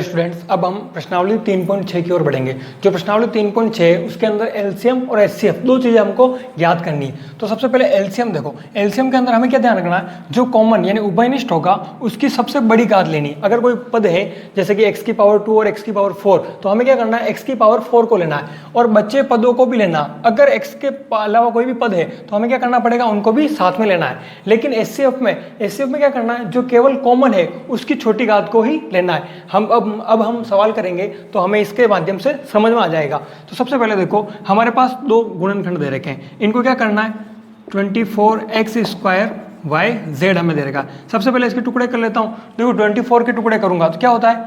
Students, अब हम प्रश्नावली 3.6 की ओर बढ़ेंगे। जो प्रश्नावली 3.6 उसके अंदर एलसीएम और एचसीएफ दो चीजें हमको याद करनी है। तो सबसे पहले एलसीएम देखो, एलसीएम के अंदर हमें क्या ध्यान रखना है, जो कॉमन यानी उभयनिष्ठ होगा उसकी सबसे बड़ी घात लेनी है। अगर कोई पद है जैसे कि x की पावर 2 और x की पावर 4, तो हमें क्या करना है, x की पावर 4 को लेना है और बच्चे पदों को भी लेना। अगर x के अलावा कोई भी पद है तो हमें क्या करना पड़ेगा, उनको भी साथ में लेना है। लेकिन एचसीएफ में क्या करना है, जो केवल कॉमन है उसकी छोटी घात को ही लेना है। अब हम सवाल करेंगे तो हमें इसके माध्यम से समझ में आ जाएगा। तो सबसे पहले देखो, हमारे पास दो गुणनखंड दे रखे हैं, इनको क्या करना है, 24x² y z हमें दे रखा। सबसे पहले इसके टुकड़े कर लेता हूँ। देखो 24 के टुकड़े करूंगा तो क्या होता है,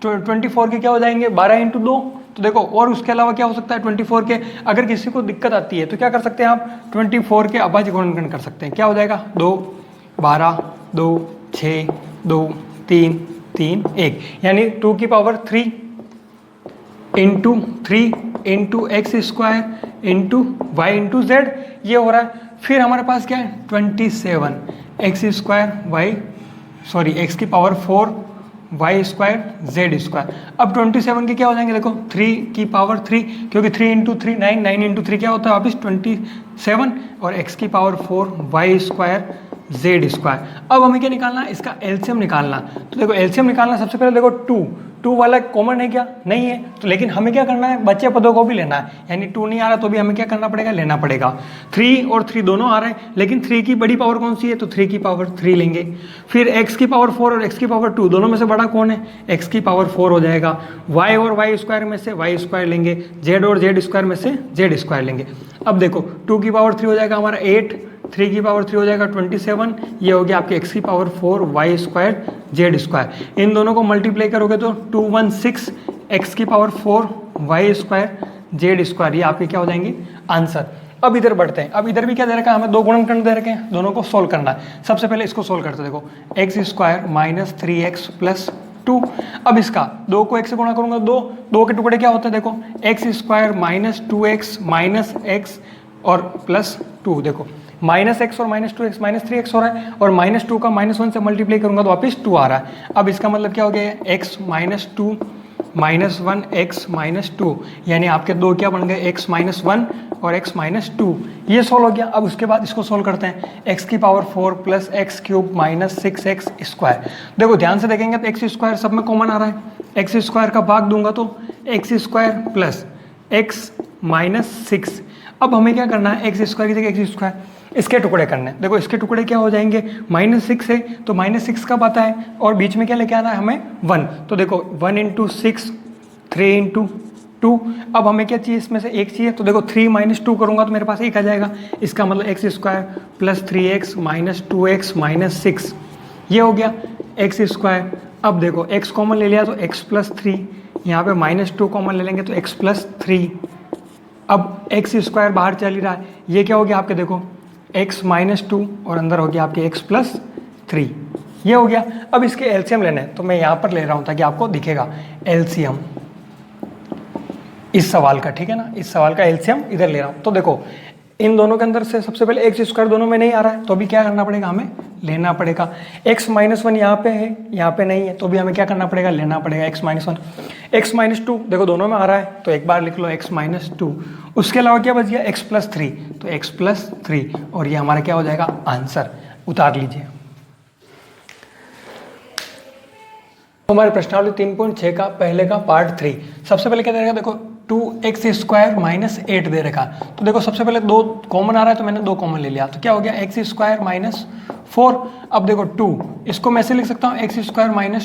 24 के क्या हो जाएंगे, 12 × 2। तो देखो, और उसके अलावा क्या हो सकता है 24 के, अगर किसी को दिक्कत आती है तो क्या कर सकते हैं आप, 24 के अभाज्य गुणनखंड कर सकते हैं। क्या हो जाएगा, 2, 12, 2, 6, 2, 3, 3, 1, यानी 2 की power 3 into 3 into x² into y into z, ये हो रहा है। फिर हमारे पास क्या है, 27x² x की पावर 4 y² z²। अब 27 के क्या हो जाएंगे, देखो 3 की पावर 3, क्योंकि 3 इंटू 3 9, 9 इंटू 3 क्या होता है वापिस 27, और x की पावर 4 y² z²। अब हमें क्या निकालना है, इसका एलसीएम निकालना। तो देखो एलसीएम निकालना, सबसे पहले देखो 2 वाला कॉमन है क्या, नहीं है, तो लेकिन हमें क्या करना है, बच्चे पदों को भी लेना है। यानी 2 नहीं आ रहा तो भी हमें क्या करना पड़ेगा, लेना पड़ेगा। 3 और 3 दोनों आ रहे हैं, लेकिन 3 की बड़ी पावर कौन सी है, तो 3 की पावर 3 लेंगे। फिर x की पावर 4 और x की पावर 2 दोनों में से बड़ा कौन है, x की पावर 4 हो जाएगा। y और y² में से y² लेंगे, z और z² में से z² लेंगे। अब देखो 2 की पावर 3 हो जाएगा हमारा 8, 3 की पावर 3 हो जाएगा 27, ये हो गया आपके x की पावर 4 y² z²। इन दोनों को मल्टीप्लाई करोगे तो 216 x की पावर 4 y² z², ये आपके क्या हो जाएंगे आंसर। अब इधर बढ़ते हैं। अब इधर भी क्या दे रखा है, हमें दो गुणनखंड दे रखे हैं, दोनों को सोल्व करना है। सबसे पहले इसको सोल्व करते देखो, x² - 3x + 2। अब इसका 2 को x से गुणा करूंगा, 2 के टुकड़े क्या होते हैं, देखो x² - 2x - x और +2। देखो -x और -2x -3x हो रहा है, और -2 का -1 से मल्टीप्लाई करूंगा तो वापस 2 आ रहा है। अब इसका मतलब क्या हो गया, x - 2 - 1 x - 2, यानी आपके दो क्या बन गए, x - 1 और x - 2। ये सोल्व हो गया। अब उसके बाद इसको सोल्व करते हैं, x की पावर 4 + x³ - 6x²। देखो ध्यान से देखेंगे तो x² सब में कॉमन आ रहा है, x² का भाग दूंगा तो x² + x - 6। अब हमें क्या करना है, x² की जगह x², इसके टुकड़े करने हैं। देखो इसके टुकड़े क्या हो जाएंगे, -6 है तो -6 कब आता है, और बीच में क्या लेके आना है हमें 1। तो देखो 1 × 6 3 × 2। अब हमें क्या चाहिए, इसमें से एक चाहिए, तो देखो 3 - 2 करूंगा तो मेरे पास 1 आ जाएगा। इसका मतलब x² + 3x - 2x - 6, ये हो गया x²। अब देखो x कॉमन ले लिया तो x + 3, यहाँ पे -2 कॉमन ले लेंगे तो x + 3। अब x² बाहर चल ही रहा है, ये क्या हो गया आपके, देखो x - 2 और अंदर हो गया आपके x + 3, ये हो गया। अब इसके एलसीएम लेने हैं तो मैं यहाँ पर ले रहा हूँ ताकि आपको दिखेगा एलसीएम इस सवाल का, ठीक है ना, इस सवाल का एलसीएम इधर ले रहा हूँ। तो देखो इन दोनों के अंदर से सबसे पहले x² दोनों में नहीं आ रहा है तो अभी क्या करना पड़ेगा, हमें लेना पड़ेगा। x - 1 यहाँ पे है, यहाँ पे नहीं है, तो भी हमें क्या करना पड़ेगा, लेना पड़ेगा x - 1। x - 2 देखो दोनों में आ रहा है तो एक बार लिख लो x - 2। उसके अलावा क्या बच गया, x + 3, तो x + 3, और ये हमारा क्या हो जाएगा आंसर, उतार लीजिए। हमारे प्रश्नावली 3.6 का पहले का पार्ट 3। सबसे पहले क्या दे रखा, देखो 2x² - 8 दे रखा। तो देखो सबसे पहले 2 कॉमन आ रहा है तो मैंने 2 कॉमन ले लिया, तो क्या हो गया x² - 4। अब देखो 2, इसको मैं ऐसे लिख सकता हूँ x²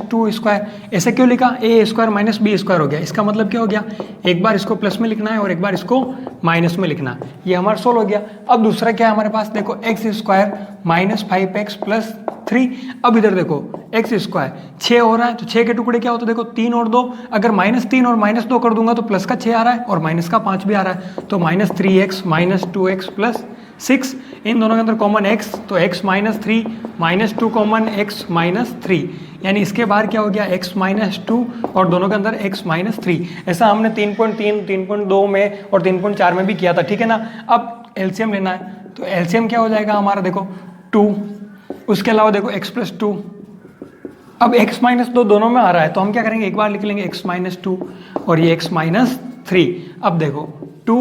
- 2²। ऐसे क्यों लिखा, a² - b² हो गया। इसका मतलब क्या हो गया, एक बार इसको प्लस में लिखना है और एक बार इसको माइनस में लिखना है। ये हमारा सोल्व हो गया। अब दूसरा क्या है हमारे पास, देखो x² - 5x + 3। अब इधर देखो x² 6 हो रहा है, तो 6 के टुकड़े क्या होते हैं, देखो 3 और 2, अगर -3 और -2 कर दूंगा तो प्लस का 6 आ रहा है और माइनस का 5 भी आ रहा है, तो -3x - 2x + 6। इन दोनों के अंदर कॉमन x, तो x - 3 -2 कॉमन x - 3, यानी इसके बाहर क्या हो गया x - 2 और दोनों के अंदर x - 3। ऐसा हमने 3.3, 3.2 में और 3.4 में भी किया था, ठीक है ना। अब एलसीएम लेना है, तो एलसीएम क्या हो जाएगा हमारा, देखो 2, उसके अलावा देखो x + 2 अब x माइनस 2 दोनों में आ रहा है तो हम क्या करेंगे, एक बार लिख लेंगे x माइनस 2 और ये x माइनस 3। अब देखो 2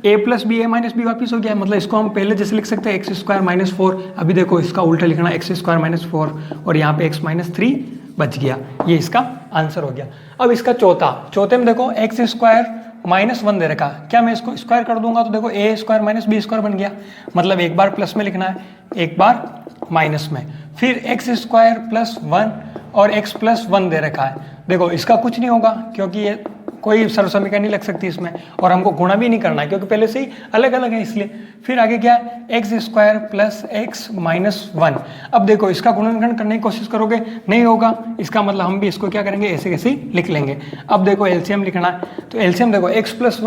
a plus B A minus B वापिस हो गया है, मतलब इसको हम पहले जैसे लिख सकते हैं एक्स स्क्वायर माइनस 4। अभी देखो इसका उल्टा लिखना एक्स स्क्वायर माइनस 4 और यहाँ पे x माइनस 3 बच गया, ये इसका आंसर हो गया। अब इसका चौथे में देखो एक्स स्क्वायर माइनस 1 दे रखा, क्या मैं इसको स्क्वायर कर दूंगा तो देखो ए स्क्वायर माइनस बी स्क्वायर बन गया, मतलब एक बार प्लस में लिखना है एक बार माइनस में। फिर एक्स स्क्वायर प्लस 1 और x प्लस 1 दे रखा है, देखो इसका कुछ नहीं होगा क्योंकि ये कोई सर्व समीकरण नहीं लग सकती इसमें, और हमको गुणा भी नहीं करना है क्योंकि पहले से ही अलग अलग है इसलिए। फिर आगे क्या है, x square plus x minus 1। अब देखो इसका गुणनखंड करने की कोशिश करोगे नहीं होगा, इसका मतलब हम भी इसको क्या करेंगे, ऐसे कैसे लिख लेंगे। अब देखो एलसीएम लिखना है तो एलसीएम देखो x प्लस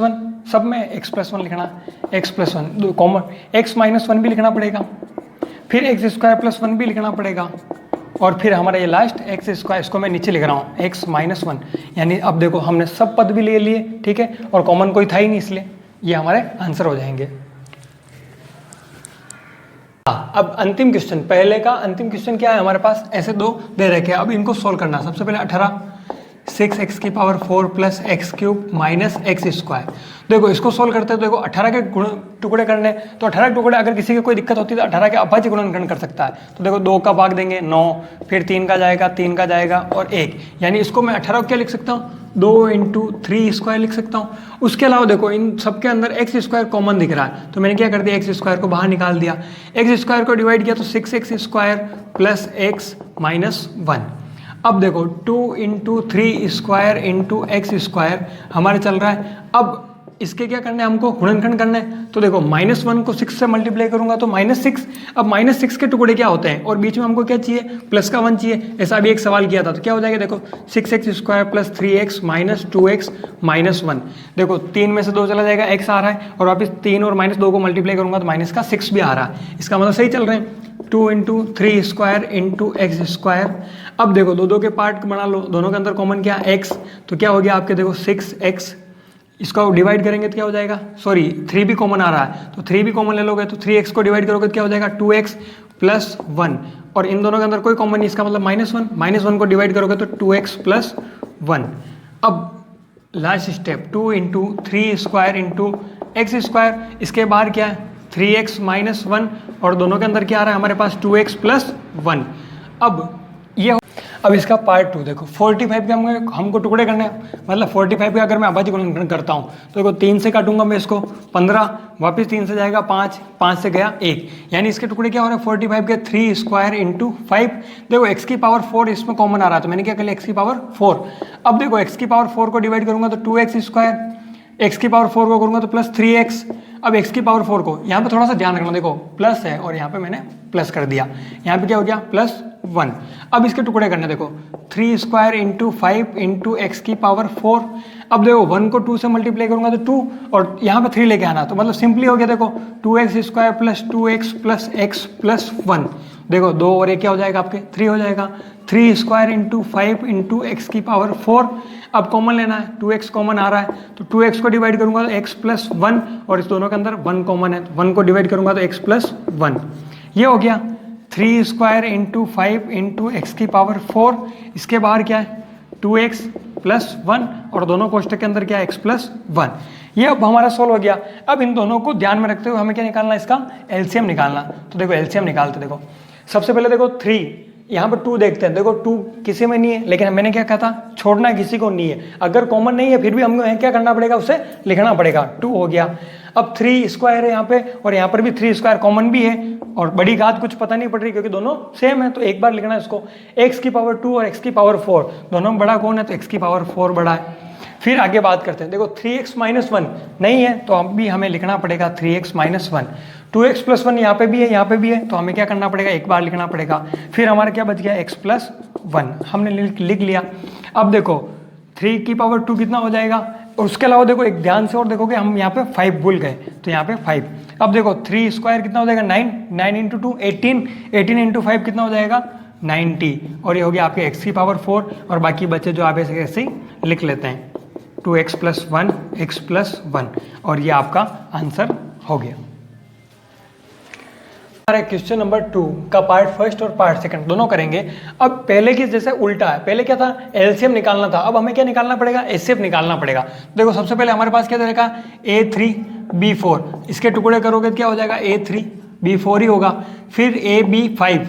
1 सब में x प्लस 1 लिखना है, x plus 1 common, x minus 1 भी लिखना पड़ेगा, फिर एक्स स्क्वायर प्लस 1 भी लिखना पड़ेगा, और फिर हमारा ये लास्ट एक्स स्क्वायर, इसको मैं नीचे लिख रहा हूँ एक्स माइनस 1। यानी अब देखो हमने सब पद भी ले लिए, ठीक है, और कॉमन कोई था ही नहीं इसलिए ये हमारे आंसर हो जाएंगे। अब अंतिम क्वेश्चन, पहले का अंतिम क्वेश्चन क्या है हमारे पास, ऐसे दो दे रखे हैं, अब इनको सोल्व करना। सबसे पहले 18 6x की power 4 plus x cube minus x square. देखो इसको सोल्व करते हैं तो देखो 18 के टुकड़े करने, तो 18 टुकड़े अगर किसी की कोई दिक्कत होती है तो 18 के अभाज्य गुणनखंड कर सकता है। तो देखो 2 का भाग देंगे 9, फिर 3 का जाएगा 3 का जाएगा और 1, यानी इसको मैं 18 को क्या लिख सकता हूँ, 2 इंटू 3 स्क्वायर लिख सकता हूँ। उसके अलावा देखो इन सबके अंदर एक्स स्क्वायर कॉमन दिख रहा है तो मैंने क्या कर दिया, एक्स स्क्वायर को बाहर निकाल दिया, एक्स स्क्वायर को डिवाइड किया तो 6x square plus x minus 1। अब देखो 2 into 3 square into x square हमारे चल रहा है। अब इसके क्या करना है, हमको गुणनखंड करना है, तो देखो -1 को 6 से मल्टीप्लाई करूंगा तो -6। अब -6 के टुकड़े क्या होते हैं, और बीच में हमको क्या चाहिए, प्लस का 1 चाहिए। ऐसा भी एक सवाल किया था तो क्या हो जाएगा, देखो 6x square plus 3x minus 2x minus 1। देखो 3 में से 2 चला जाएगा, x आ रहा है, और वापस 3 और -2 को मल्टीप्लाई करूंगा तो माइनस का 6 भी आ रहा है, इसका मतलब सही चल रहे हैं। 2 into 3 square into x square. अब देखो दो के पार्ट बना लो, दोनों के अंदर कॉमन क्या, x, तो क्या हो गया आपके, देखो 6x, इसको डिवाइड करेंगे तो क्या हो जाएगा, सॉरी 3 भी कॉमन आ रहा है तो 3 भी कॉमन ले लोगे तो 3x को डिवाइड करोगे तो क्या हो जाएगा 2x प्लस 1, और इन दोनों के अंदर कोई कॉमन नहीं, इसका मतलब -1 को डिवाइड करोगे तो 2x प्लस 1। अब last step 2 into 3 square into x square, इसके बाहर क्या है 3x माइनस 1, और दोनों के अंदर क्या आ रहा है हमारे पास 2x प्लस 1। अब इसका पार्ट 2 देखो 45 के हमको टुकड़े करने हैं, मतलब 45 के अगर मैं अभाज्य गुणनखंड करता हूँ तो देखो 3 से काटूंगा मैं इसको 15, वापस 3 से जाएगा 5, 5 से गया 1, यानी इसके टुकड़े क्या हो रहे हैं 45 के 3 स्क्वायर इंटू 5। देखो x की पावर 4 इसमें कॉमन आ रहा है तो मैंने क्या कर लिया x की पावर 4। अब देखो x की पावर 4 को डिवाइड करूंगा तो 2x स्क्वायर, x की पावर 4 को करूंगा तो प्लस 3x। अब x की पावर 4 को यहाँ पे थोड़ा सा ध्यान रखना, देखो प्लस है और यहाँ पे मैंने प्लस कर दिया, यहाँ पे क्या हो गया प्लस 1। अब इसके टुकड़े करने, देखो 3 स्क्वायर इंटू 5 इंटू एक्स की पावर 4। अब देखो 1 को 2 से मल्टीप्लाई करूंगा तो 2, और यहाँ पे 3 लेके आना, तो मतलब सिंपली हो गया, देखो 2x square plus 2x plus x plus 1। देखो 2 और 1 क्या हो जाएगा आपके 3 हो जाएगा, 3 स्क्वायर इंटू 5 इंटू एक्स की पावर 4। अब कॉमन लेना है, 2x कॉमन आ रहा है तो 2x को डिवाइड करूंगा तो x प्लस 1, और इस दोनों के अंदर 1 कॉमन है तो 1 को डिवाइड करूंगा तो x प्लस 1। ये हो गया 3 स्क्वायर इंटू 5 इंटू एक्स की पावर 4, इसके बाहर क्या है 2x प्लस 1, और दोनों कोष्टक के अंदर क्या है x प्लस 1। ये अब हमारा सोल्व हो गया। अब इन दोनों को ध्यान में रखते हुए हमें क्या निकालना है, इसका एलसीएम निकालना। तो देखो एलसीएम निकालते, देखो सबसे पहले देखो 3, यहाँ पर 2 देखते हैं, देखो 2 किसी में नहीं है, लेकिन मैंने क्या कहा था छोड़ना किसी को नहीं है, अगर कॉमन नहीं है फिर भी हमें क्या करना पड़ेगा, उसे लिखना पड़ेगा। 2 हो गया। अब 3 स्क्वायर है यहाँ पे, और यहाँ पर भी 3 स्क्वायर कॉमन भी है, और बड़ी घात कुछ पता नहीं पड़ रही क्योंकि दोनों सेम है, तो एक बार लिखना है इसको, x की पावर 2 और x की पावर 4, दोनों में बड़ा कौन है तो x की पावर 4 बड़ा है। फिर आगे बात करते हैं, देखो 3x माइनस 1 नहीं है तो अब भी हमें लिखना पड़ेगा 3x माइनस 1। 2x प्लस 1 यहाँ पे भी है, यहाँ पे भी है, तो हमें क्या करना पड़ेगा, एक बार लिखना पड़ेगा। फिर हमारा क्या बच गया x प्लस 1, हमने लिख लिया। अब देखो 3 की पावर 2 कितना हो जाएगा, और उसके अलावा देखो एक ध्यान से और देखोगे हम यहाँ पे 5 भूल गए तो यहाँ पे 5। अब देखो 3 स्क्वायर कितना हो जाएगा 9, 9 इंटू 2 18, 18 इंटू 5 कितना हो जाएगा 90, और ये हो गया आपके x की पावर 4, और बाकी बच्चे जो आप ऐसे ही लिख लेते हैं 2x प्लस 1 x प्लस 1, और ये आपका आंसर हो गया। हमारे क्वेश्चन नंबर 2 का पार्ट फर्स्ट और पार्ट सेकंड दोनों करेंगे। अब पहले की जैसे उल्टा है, पहले क्या था एलसीएम निकालना था, अब हमें क्या निकालना पड़ेगा एचसीएफ निकालना पड़ेगा। देखो सबसे पहले हमारे पास क्या रहेगा A3B4, इसके टुकड़े करोगे तो क्या हो जाएगा A3B4 ही होगा। फिर AB5,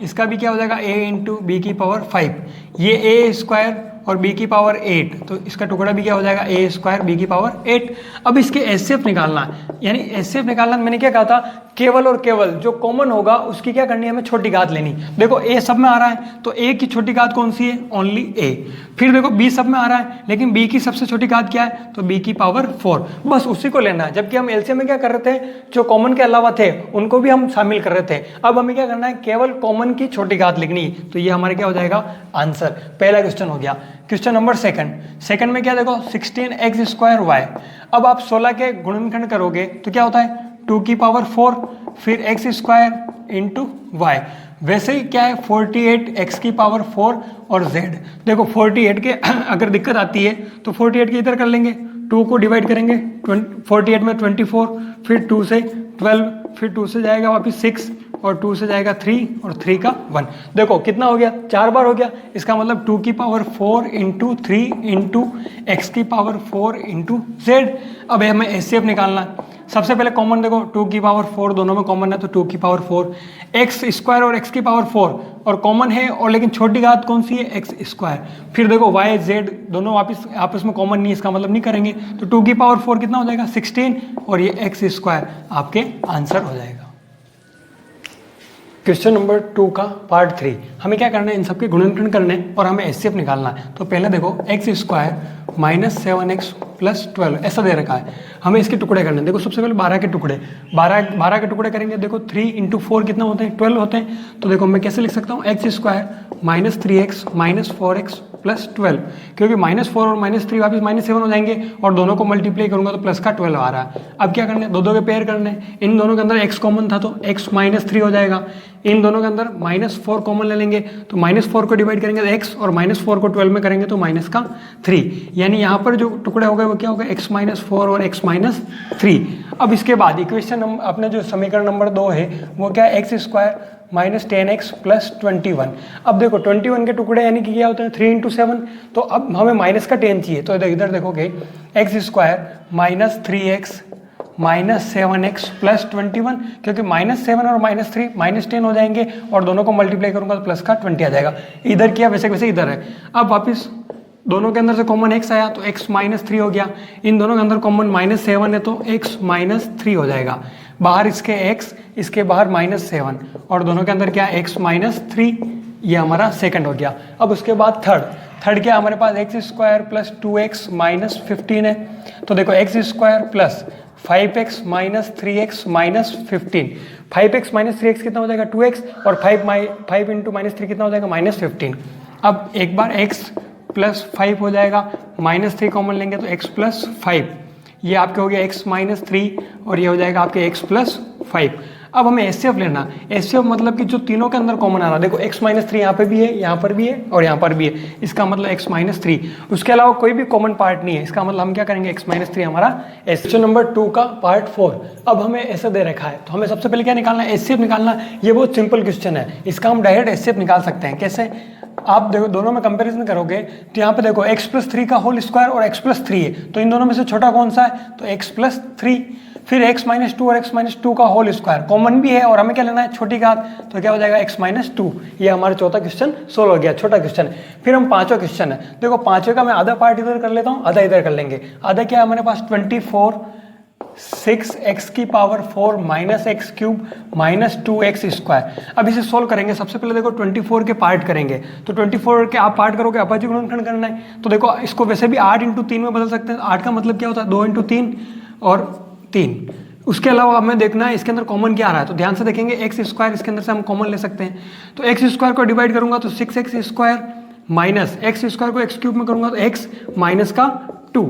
इसका भी क्या हो जाएगा A इंटू बी की पावर 5, ये A स्क्वायर और b की पावर 8, तो इसका टुकड़ा भी क्या हो जाएगा a स्क्वायर b की पावर 8। अब इसके एचसीएफ निकालना है, यानी एचसीएफ निकालना मैंने क्या कहा था, केवल और केवल जो कॉमन होगा उसकी क्या करनी है, हमें छोटी घात लेनी। देखो a सब में आ रहा है तो a की छोटी घात कौन सी है, ओनली a। फिर देखो b सब में आ रहा है लेकिन b की सबसे छोटी घात क्या है, तो b की पावर 4, बस उसी को लेना है। जबकि हम एलसीएम में क्या कर रहे थे, जो कॉमन के अलावा थे उनको भी हम शामिल कर रहे थे। अब हमें क्या करना है, केवल कॉमन की छोटी घात लिखनी, तो ये हमारे क्या हो जाएगा आंसर। पहला क्वेश्चन हो गया। क्वेश्चन नंबर सेकंड में क्या देखो 16x स्क्वायर वाई। अब आप 16 के गुणनखंड करोगे तो क्या होता है 2 की पावर 4, फिर x स्क्वायर इंटू वाई। वैसे ही क्या है 48x की पावर 4 और z। देखो 48 के अगर दिक्कत आती है तो 48 के इधर कर लेंगे, 2 को डिवाइड करेंगे 48 में 24, फिर 2 से 12, फिर 2 से जाएगा वापिस 6 और 2 से जाएगा 3 और 3 का 1। देखो कितना हो गया, 4 बार हो गया। इसका मतलब 2 की पावर 4 इंटू 3 इंटू एक्स की पावर 4 इंटू जेड। अब हमें एचसीएफ निकालना है। सबसे पहले कॉमन देखो 2 की पावर 4 दोनों में कॉमन है तो 2 की पावर 4, एक्स स्क्वायर और एक्स की पावर 4 और कॉमन है, और लेकिन छोटी घात कौन सी है एक्स स्क्वायर। फिर देखो वाई जेड दोनों वापस आपस में कॉमन नहीं, इसका मतलब नहीं करेंगे, तो 2 की पावर 4 कितना हो जाएगा 16 और ये एक्स स्क्वायर आपके आंसर हो जाएगा। क्वेश्चन नंबर 2 का पार्ट 3, हमें क्या करना है, इन सबके गुणनखंड करने हैं और हमें एचसीएफ निकालना है। तो पहले देखो x square minus 7x plus 12 ऐसा दे रखा है, हमें इसके टुकड़े करने हैं। देखो सबसे पहले 12 के टुकड़े, 12 के टुकड़े करेंगे। देखो 3 इंटू 4 कितना होते हैं 12 होते हैं। तो देखो मैं कैसे लिख सकता हूँ x square minus 3x minus 4x plus 12, क्योंकि -4 और -3 वापस -7 हो जाएंगे और दोनों को मल्टीप्लाई करूंगा तो प्लस का 12 आ रहा है। अब क्या करना है, दो के पेयर करने हैं। इन दोनों के अंदर x कॉमन था तो x -3 हो जाएगा। इन दोनों के अंदर -4 कॉमन ले लेंगे तो -4 को डिवाइड करेंगे तो x और -4 को 12 में करेंगे तो -3, यानी यहाँ पर जो टुकड़े हो गए वो क्या होगा x -4 और x -3। अब इसके बाद इक्वेशन अपने जो समीकरण नंबर 2 है वो क्या है x square minus 10x plus 21। अब देखो 21 के टुकड़े यानी कि क्या होते हैं 3 इंटू 7, तो अब हमें माइनस का 10 चाहिए। तो इधर देखोगे x square minus 3x minus 7x plus 21, क्योंकि -7 और -3 -10 हो जाएंगे और दोनों को मल्टीप्लाई करूंगा तो प्लस का 20 आ जाएगा। इधर किया वैसे वैसे इधर है। अब वापिस दोनों के अंदर से कॉमन x आया तो x -3 हो गया। इन दोनों के अंदर कॉमन -7 है तो x -3 हो जाएगा। बाहर इसके x, इसके बाहर -7 और दोनों के अंदर क्या x -3, ये हमारा सेकंड हो गया। अब उसके बाद थर्ड क्या हमारे पास x square plus 2x minus 15 है। तो देखो x square plus 5x minus 3x minus 15, 5x minus 3x कितना हो जाएगा 2x और 5 इंटू -3 कितना हो जाएगा -15। अब एक बार x प्लस 5 हो जाएगा, -3 कॉमन लेंगे तो x प्लस 5, ये आपके हो गया x -3 और ये हो जाएगा आपके x प्लस 5। अब हमें एचसीएफ लेना। एचसीएफ मतलब कि जो तीनों के अंदर कॉमन आ रहा है, देखो x -3 यहाँ पे भी है, यहाँ पर भी है और यहाँ पर भी है, इसका मतलब x -3, उसके अलावा कोई भी कॉमन पार्ट नहीं है। इसका मतलब हम क्या करेंगे x -3 हमारा क्वेश्चन नंबर 2 का पार्ट 4। अब हमें ऐसे दे रखा है तो हमें सबसे पहले क्या निकालना है, एचसीएफ निकालना। ये बहुत सिंपल क्वेश्चन है, इसका हम डायरेक्ट एचसीएफ निकाल सकते हैं। कैसे, आप देखो दोनों में कंपैरिजन करोगे तो यहाँ पे देखो x प्लस 3 का होल स्क्वायर और x प्लस 3 है, तो इन दोनों में से छोटा कौन सा है, तो x प्लस 3। फिर x -2 और x -2 का होल स्क्वायर कॉमन भी है और हमें क्या लेना है छोटी घात, तो क्या हो जाएगा x -2। ये हमारा चौथा क्वेश्चन सोल्व हो गया, छोटा क्वेश्चन है। फिर हम पांचवा क्वेश्चन है, देखो पांचवे का मैं आधा पार्ट इधर कर लेता हूँ, आधा इधर कर लेंगे। आधा क्या है हमारे पास 24 6x की power 4 minus x cube minus 2x square. अब इसे सोल्व करेंगे। सबसे पहले देखो 24 के पार्ट करेंगे, तो 24 के आप पार्ट करोगे, अपाजी गुणनखंड करना है। तो देखो इसको वैसे भी 8 इंटू 3 में बदल सकते हैं। 8 का मतलब क्या होता है 2 इंटू 3 और 3। उसके अलावा हमें देखना है इसके अंदर कॉमन क्या आ रहा है, तो ध्यान से देखेंगे एक्स स्क्वायर इसके अंदर से हम कॉमन ले सकते हैं। तो एक्स स्क्वायर को डिवाइड करूंगा तो 6x square minus x square को एक्स क्यूब में करूंगा तो x माइनस का 2।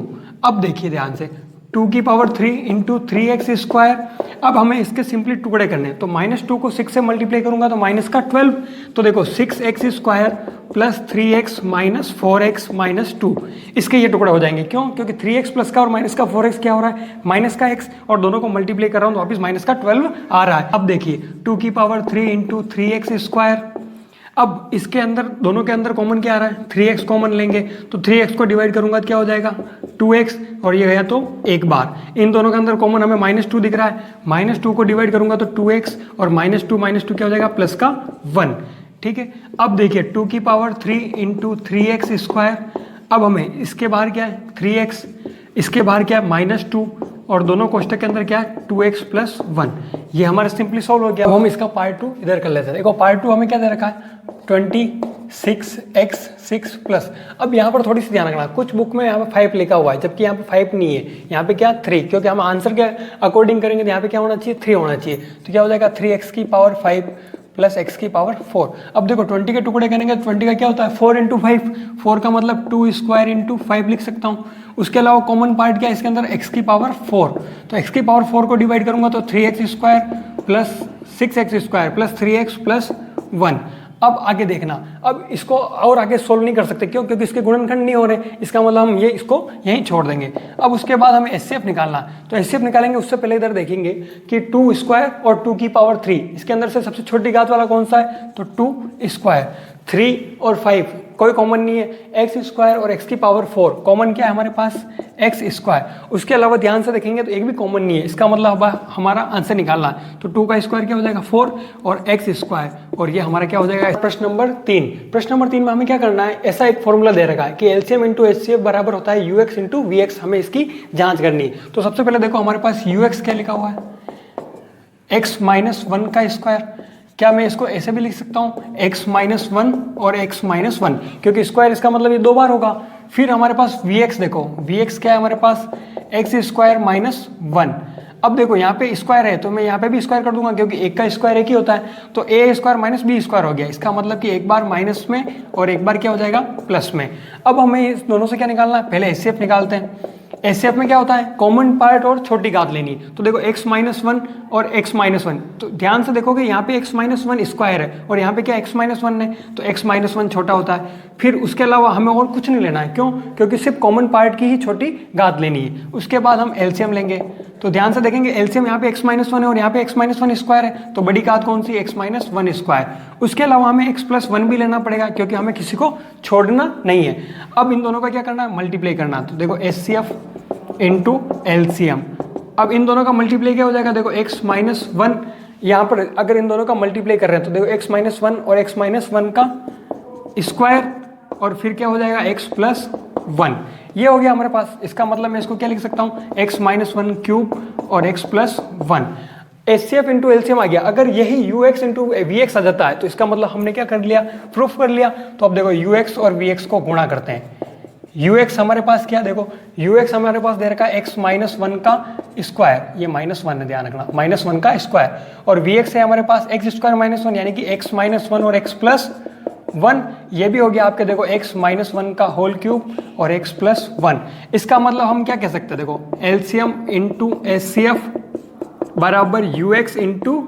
अब देखिए ध्यान से 2 की पावर 3 इंटू 3x²। अब हमें इसके सिंपली टुकड़े करने हैं, तो -2 को 6 से मल्टीप्लाई करूंगा तो माइनस का 12। तो देखो 6x² plus 3x minus 4x minus 2, इसके ये टुकड़े हो जाएंगे। क्यों? क्योंकि 3x प्लस का और माइनस का 4x क्या हो रहा है, माइनस का x, और दोनों को मल्टीप्लाई कर रहा हूँ तो वापिस माइनस का 12 आ रहा है। अब देखिए 2 की पावर 3 इंटू 3x²। अब इसके अंदर दोनों के अंदर कॉमन क्या आ रहा है, 3x कॉमन लेंगे तो 3x को डिवाइड करूंगा तो क्या हो जाएगा 2x, और ये गया तो एक बार। इन दोनों के अंदर कॉमन हमें -2 दिख रहा है, -2 को डिवाइड करूंगा तो 2x, और -2 क्या हो जाएगा प्लस का 1। ठीक है, अब देखिए 2 की पावर 3 इंटू 3x²। अब हमें इसके बाहर क्या है 3x, इसके बाहर क्या है -2, और दोनों कोष्टक के अंदर क्या है 2x प्लस 1। ये हमारा सिंपली सॉल्व हो गया। अब हम इसका पार्ट 2 इधर कर लेते हैं। देखो पार्ट 2 हमें क्या दे रखा है 26x6 प्लस। अब यहाँ पर थोड़ी सी ध्यान रखना, कुछ बुक में यहाँ पे 5 लिखा हुआ है जबकि यहाँ पे 5 नहीं है, यहाँ पे क्या 3, क्योंकि हम आंसर के अकॉर्डिंग करेंगे तो यहाँ पे क्या होना चाहिए 3 होना चाहिए। तो क्या हो जाएगा 3x की पावर 5 प्लस x की पावर 4। अब देखो 20 के टुकड़े करेंगे तो 20 का क्या होता है 4 इंटू 5, 4 का मतलब 2² इंटू 5 लिख सकता हूँ। उसके अलावा कॉमन पार्ट क्या है इसके अंदर x की पावर 4, तो x की पावर 4 को डिवाइड करूंगा तो 3x² plus 6x² plus 3x plus 1। अब आगे देखना, अब इसको और आगे सोल्व नहीं कर सकते, क्यों? क्योंकि इसके गुणनखंड नहीं हो रहे, इसका मतलब हम ये इसको यहीं छोड़ देंगे। अब उसके बाद हमें HCF निकालना, तो HCF निकालेंगे उससे पहले इधर देखेंगे कि 2² और 2 की पावर 3, इसके अंदर से सबसे छोटी घात वाला कौन सा है, तो 2²। 3 और 5 कोई कॉमन नहीं है, x² और x की पावर 4 कॉमन क्या है हमारे पास x²। उसके अलावा ध्यान से देखेंगे तो एक भी कॉमन नहीं है, इसका मतलब हमारा आंसर निकालना है। तो 2 का स्क्वायर क्या हो जाएगा 4 और x², और ये हमारा क्या हो जाएगा प्रश्न नंबर 3। प्रश्न नंबर 3 में हमें क्या करना है, ऐसा एक फॉर्मूला दे रखा है कि LCM इंटू HCF बराबर होता है UX इंटू VX, हमें इसकी जांच करनी है। तो सबसे पहले देखो हमारे पास UX क्या लिखा हुआ है, x माइनस 1 का स्क्वायर। क्या मैं इसको ऐसे भी लिख सकता हूँ x माइनस 1 और x माइनस 1, क्योंकि स्क्वायर इसका मतलब ये 2 बार होगा। फिर हमारे पास Vx, देखो Vx क्या है हमारे पास x² माइनस 1। अब देखो यहाँ पे स्क्वायर है तो मैं यहाँ पे भी स्क्वायर कर दूंगा, क्योंकि एक का स्क्वायर एक ही होता है, तो a² माइनस b² हो गया। इसका मतलब कि एक बार माइनस में और एक बार क्या हो जाएगा प्लस में। अब हमें इस दोनों से क्या निकालना है, पहले HCF निकालते हैं। HCF में क्या होता है कॉमन पार्ट और छोटी घात लेनी। तो देखो x माइनस 1 और x माइनस 1, तो ध्यान से देखोगे यहाँ पे x माइनस 1 स्क्वायर है और यहाँ पे क्या x माइनस 1 है, तो x माइनस 1 छोटा होता है। फिर उसके अलावा हमें और कुछ नहीं लेना है, क्यों? क्योंकि सिर्फ कॉमन पार्ट की ही छोटी घात लेनी है। उसके बाद हम LCM लेंगे, तो ध्यान से देखेंगे LCM यहाँ पे x माइनस 1 है और यहाँ पे x माइनस 1 स्क्वायर है, तो बड़ी घात कौन सी x माइनस 1 स्क्वायर। उसके अलावा हमें x प्लस 1 भी लेना पड़ेगा, क्योंकि हमें किसी को छोड़ना नहीं है। अब इन दोनों का क्या करना है, मल्टीप्लाई करना। तो देखो HCF इंटू LCM, अब इन दोनों का मल्टीप्लाई क्या हो जाएगा, देखो x माइनस 1, यहाँ पर अगर इन दोनों का मल्टीप्लाई कर रहे हैं तो देखो x माइनस 1 और x माइनस 1 का स्क्वायर, और फिर क्या हो जाएगा x प्लस 1। ये हो गया हमारे पास। इसका मतलब मैं इसको क्या लिख सकता हूँ x माइनस 1 क्यूब और x plus 1। HCF into LCM आ गया। अगर यही UX इंटू VX आ जाता है तो इसका मतलब हमने क्या कर लिया, प्रूफ कर लिया। तो अब देखो UX और VX को गुणा करते हैं। UX हमारे पास क्या, देखो UX हमारे पास दे रखा है x माइनस 1 का स्क्वायर, ये माइनस 1 है ध्यान रखना, माइनस 1 का स्क्वायर, और VX है हमारे पास x² माइनस 1, यानी कि x माइनस 1 और x प्लस 1। ये भी हो गया आपके देखो x माइनस 1 का होल क्यूब और x प्लस 1। इसका मतलब हम क्या कह सकते हैं, देखो LCM इंटू HCF बराबर UX इंटू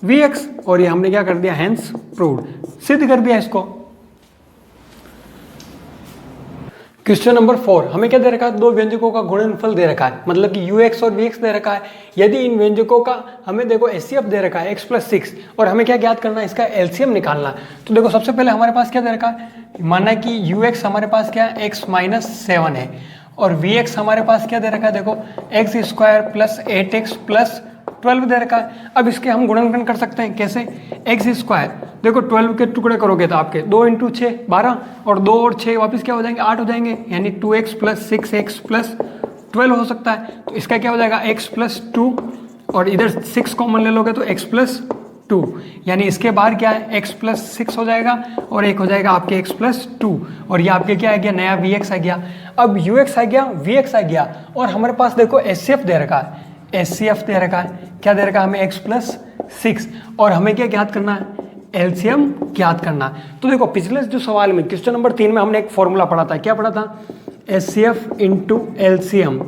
VX, और ये हमने क्या कर दिया, हैंस प्रूव्ड, सिद्ध कर दिया इसको। क्वेश्चन नंबर 4 हमें क्या दे रखा है, दो व्यंजकों का गुणनफल दे रखा है, मतलब कि UX और VX दे रखा है। यदि इन व्यंजकों का हमें देखो HCF दे रखा है x प्लस 6, और हमें क्या ज्ञात करना है, इसका LCM निकालना है। तो देखो सबसे पहले हमारे पास क्या दे रखा है, माना कि UX हमारे पास क्या है x माइनस 7 है, और VX हमारे पास क्या दे रखा है, देखो x² प्लस 8x प्लस 12 दे रखा है। अब इसके हम गुणनखंड कर सकते हैं, कैसे, x², देखो 12 के टुकड़े करोगे तो आपके 2 इंटू 6 12, और 2 और 6 वापस क्या हो जाएंगे 8 हो जाएंगे, यानी 2x प्लस 6x प्लस 12 हो सकता है। तो इसका क्या हो जाएगा x प्लस 2, और इधर 6 कॉमन ले लोगे तो x प्लस 2, यानी इसके बाहर क्या है x प्लस 6 हो जाएगा और एक हो जाएगा आपके x प्लस 2, और ये आपके क्या आ गया, नया VX आ गया। अब UX आ गया, VX आ गया, और हमारे पास देखो HCF दे रखा है, HCF दे रखा है, क्या दे रखा है हमें x प्लस 6, और हमें क्या ज्ञात करना है, LCM ज्ञात करना। तो देखो पिछले जो सवाल में क्वेश्चन नंबर 3 में हमने एक फॉर्मूला पढ़ा था, क्या पढ़ा था, HCF into LCM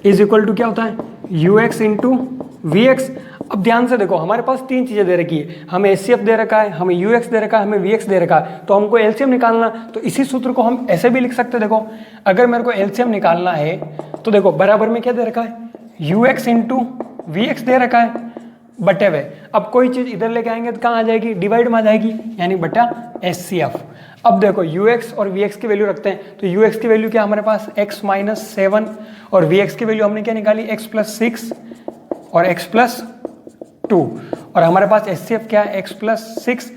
is equal to क्या होता है you x into we X. अब ध्यान से देखो हमारे पास तीन चीज़ें दे रखी है, हमें एच सी एफ दे रखा है, हमें यू एक्स दे रखा है, हमें वी एक्स दे रखा है, तो हमको एलसीएम निकालना। तो इसी सूत्र को हम ऐसे भी लिख सकते हैं, देखो अगर मेरे को एलसीएम निकालना है तो देखो बराबर में क्या दे रखा है you x into we x दे रखा है बटे हुए। अब कोई चीज़ इधर लेके आएंगे तो कहाँ आ जाएगी, डिवाइड में आ जाएगी, यानी बटा एच सी एफ। अब देखो यू एक्स और वी एक्स की वैल्यू रखते हैं, तो यू एक्स की वैल्यू क्या हमारे पास x माइनस 7 और वी एक्स की वैल्यू हमने क्या निकाली x प्लस 6 और x प्लस 2 और हमारे पास एच सी एफ क्या है x प्लस 6,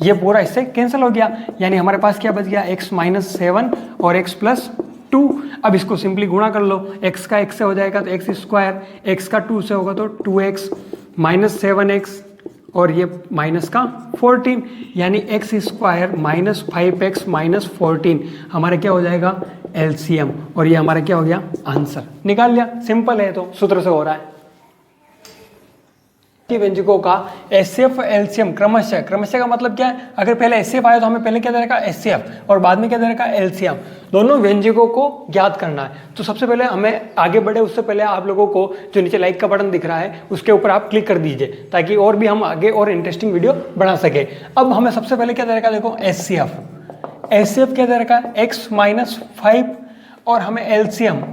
ये पूरा इससे कैंसिल हो गया, यानी हमारे पास क्या बच गया x माइनस 7 और x प्लस 2। अब इसको सिंपली गुणा कर लो, x का x से हो जाएगा तो x स्क्वायर, x का 2 से होगा तो 2x माइनस 7x और ये माइनस का 14, यानी x square minus 5x minus 14 हमारा क्या हो जाएगा एलसीएम, और ये हमारा क्या हो गया आंसर निकाल लिया। सिंपल है, तो सूत्र से हो रहा है। व्यंजकों का एचसीएफ एलसीएम क्रमशः का मतलब क्या है, अगर पहले एचसीएफ आया तो हमें पहले क्या दे रखा है एचसीएफ और बाद में क्या दे रखा है एलसीएम, दोनों व्यंजकों को ज्ञात करना है। तो सबसे पहले हमें आगे बढ़े उससे पहले आप लोगों को जो नीचे लाइक का बटन दिख रहा है उसके ऊपर आप क्लिक कर दीजिए, ताकि और भी हम आगे और इंटरेस्टिंग वीडियो बना सके। अब हमें सबसे पहले क्या दे रखा है, देखो एचसीएफ क्या दे रखा है x माइनस 5 और हमें एलसीएम,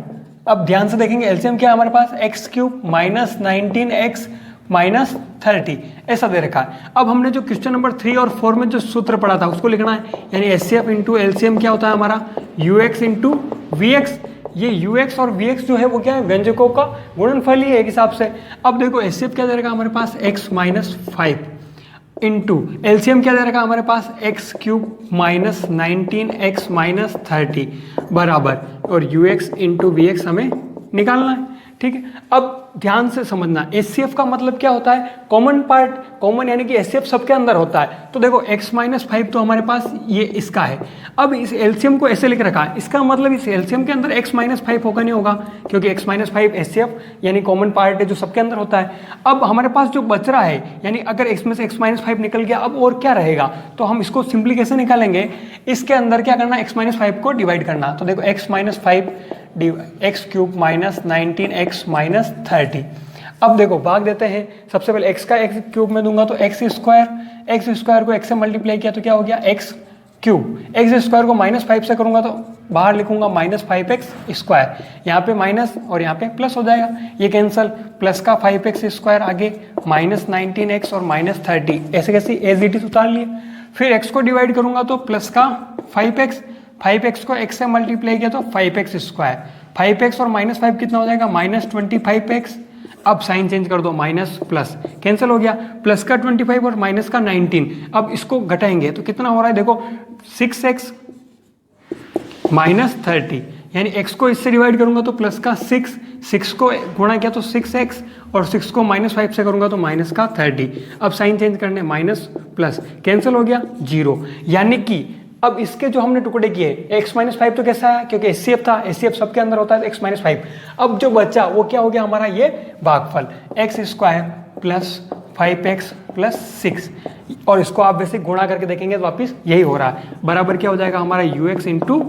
अब ध्यान से देखेंगे एलसीएम क्या है हमारे पास x cube minus 19x minus 30 ऐसा दे रखा है। अब हमने जो क्वेश्चन नंबर 3 और 4 में जो सूत्र पढ़ा था उसको लिखना है, यानी H C F into LCM क्या होता है हमारा U x into we X. ये यू एक्स और वी एक्स जो है वो क्या है व्यंजकों का गुणनफल ही है एक हिसाब से। अब देखो एच सी एफ क्या दे रखा हमारे पास x माइनस 5 इंटू एलसीएम क्या दे रखा हमारे पास x cube minus 19x minus 30 बराबर, और u x into we x हमें निकालना है। ठीक है, अब ध्यान से समझना एचसीएफ का मतलब क्या होता है, कॉमन पार्ट, कॉमन यानी कि एचसीएफ सबके अंदर होता है। तो देखो x माइनस 5 तो हमारे पास ये इसका है, अब इस एलसीएम को ऐसे लिख रखा है, इसका मतलब इस एलसीएम के अंदर x माइनस 5 होगा नहीं होगा, क्योंकि x माइनस 5 एचसीएफ यानी कॉमन पार्ट है जो सबके अंदर होता है। अब हमारे पास जो बच रहा है, यानी अगर x में से x माइनस 5 निकल गया, अब और क्या रहेगा, तो हम इसको सिंपली कैसे निकालेंगे, इसके अंदर क्या करना x माइनस 5 को डिवाइड करना। तो देखो x minus 5 x cube minus 19x minus 30। अब देखो भाग देते हैं, सबसे पहले x का x क्यूब में दूंगा तो x स्क्वायर को x से मल्टीप्लाई किया तो क्या हो गया x क्यूब, x स्क्वायर को माइनस 5 से करूंगा तो बाहर लिखूंगा माइनस 5x स्क्वायर, यहाँ पे माइनस और यहाँ पे प्लस हो जाएगा, ये कैंसल, प्लस का 5x स्क्वायर आगे माइनस 19x और माइनस 30 ऐसे कैसे एज इट इज उतार लिए। फिर x को डिवाइड करूंगा तो प्लस का 5x को x से मल्टीप्लाई किया तो 5x स्क्वायर, 5x और माइनस 5 कितना हो जाएगा माइनस 25x। अब साइन चेंज कर दो, माइनस प्लस कैंसिल हो गया, प्लस का 25 और माइनस का 19। अब इसको घटाएंगे तो कितना हो रहा है, देखो 6x माइनस 30, यानी x को इससे डिवाइड करूंगा तो प्लस का 6 को गुणा किया तो 6x और 6 को माइनस 5 से करूंगा तो माइनस का 30। अब साइन चेंज करने, माइनस प्लस कैंसिल हो गया 0, यानी कि अब इसके जो हमने टुकड़े किए x माइनस 5 तो कैसा है, क्योंकि एचसीएफ था, एचसीएफ सबके अंदर होता है x माइनस 5। अब जो बचा वो क्या हो गया हमारा ये भागफल x square plus 5x plus 6, और इसको आप वैसे गुणा करके देखेंगे तो वापिस यही हो रहा है, बराबर क्या हो जाएगा हमारा U x into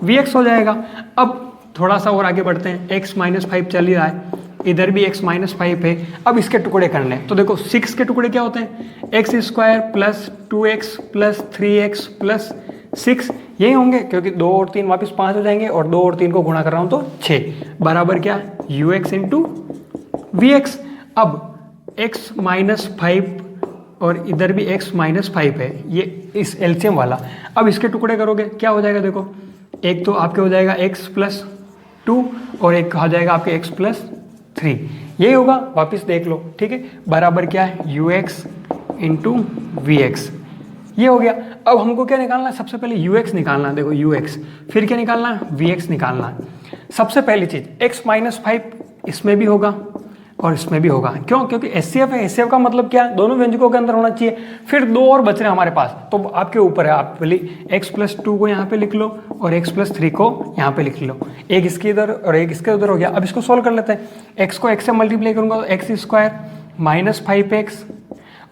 we X हो जाएगा। अब थोड़ा सा और आगे बढ़ते हैं, x माइनस 5 चल ही रहा है, इधर भी x माइनस 5 है। अब इसके टुकड़े करने हैं तो देखो 6 के टुकड़े क्या होते हैं, x square plus 2x plus 3x plus 6 यही होंगे, क्योंकि 2 और 3 वापस 5 हो जाएंगे, और 2 और 3 को गुणा कर रहा हूँ तो 6 बराबर क्या U x into we X. अब x माइनस 5 और इधर भी x माइनस 5 है, ये इस एलसीएम वाला। अब इसके टुकड़े करोगे क्या हो जाएगा, देखो एक तो आपके हो जाएगा x प्लस 2 और एक हो जाएगा आपके x प्लस 3, यही होगा, वापस देख लो। ठीक है, बराबर क्या है you x into we X, ये हो गया। अब हमको क्या निकालना है, सबसे पहले यू एक्स निकालना है, देखो यू एक्स, फिर क्या निकालना है वी एक्स निकालना है। सबसे पहली चीज x माइनस 5 इसमें भी होगा और इसमें भी होगा, क्यों, क्योंकि एचसीएफ है, एचसीएफ का मतलब क्या है दोनों व्यंजकों के अंदर होना चाहिए। फिर 2 और बच रहे हैं हमारे पास, तो आपके ऊपर है, आप पहले x प्लस 2 को यहाँ पे लिख लो और x प्लस 3 को यहाँ पे लिख लो, एक इसके इधर और एक इसके उधर हो गया। अब इसको सोल्व कर लेते हैं, x को x से मल्टीप्लाई करूंगा तो एक्स स्क्वायर माइनस 5x,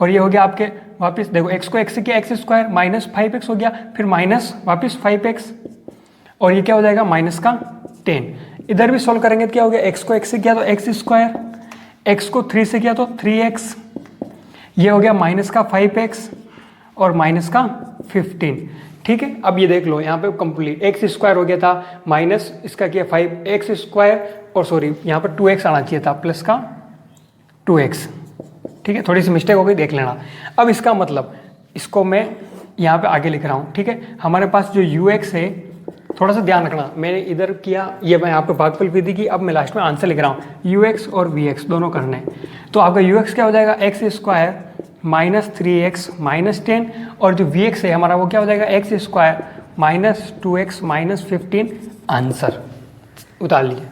और ये हो गया आपके वापस देखो x को x से किया एक्स स्क्वायर माइनस 5x हो गया, फिर माइनस वापस 5x, और ये क्या हो जाएगा माइनस का 10। इधर भी सोल्व करेंगे तो क्या हो गया, x को x से किया तो एक्स स्क्वायर, x को 3 से किया तो 3x, ये हो गया माइनस का 5x और माइनस का 15। ठीक है, अब ये देख लो यहाँ पे कंप्लीट एक्स स्क्वायर हो गया था, माइनस इसका किया 5x स्क्वायर, और सॉरी यहाँ पर 2x आना चाहिए था, प्लस का 2x। ठीक है, थोड़ी सी मिस्टेक हो गई, देख लेना। अब इसका मतलब इसको मैं यहाँ पे आगे लिख रहा हूँ। ठीक है, हमारे पास जो ux है, थोड़ा सा ध्यान रखना, मैंने इधर किया, ये मैं यहाँ पे भागफल विधि की, अब मैं लास्ट में आंसर लिख रहा हूँ, ux और vx दोनों करने हैं। तो आपका ux क्या हो जाएगा, x square minus 3x minus 10, और जो vx है हमारा वो क्या हो जाएगा, x square minus 2x minus 15। Answer उतार लीजिए।